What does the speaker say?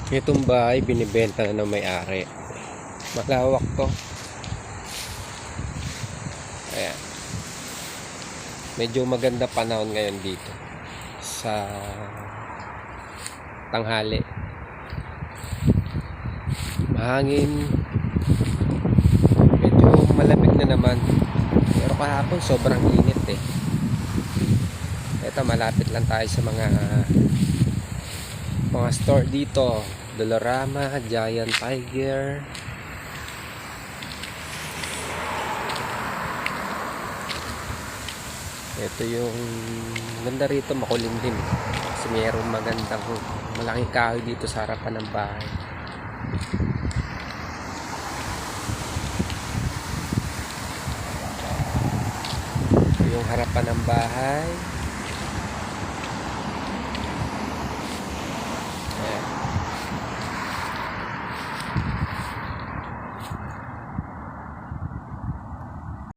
Itong bahay binibenta na ng may-ari. Malawak to. Ayan. Medyo maganda panahon ngayon dito sa tanghali. Mahangin. Medyo malamig na naman. Pero kahapon sobrang init eh. Ito malapit lang tayo sa mga store dito. Dollarama, Giant Tiger. Ito yung ganda rito, makulimlim kasi mayroong magandang malaking kahoy dito sa harapan ng bahay. Ito yung harapan ng bahay.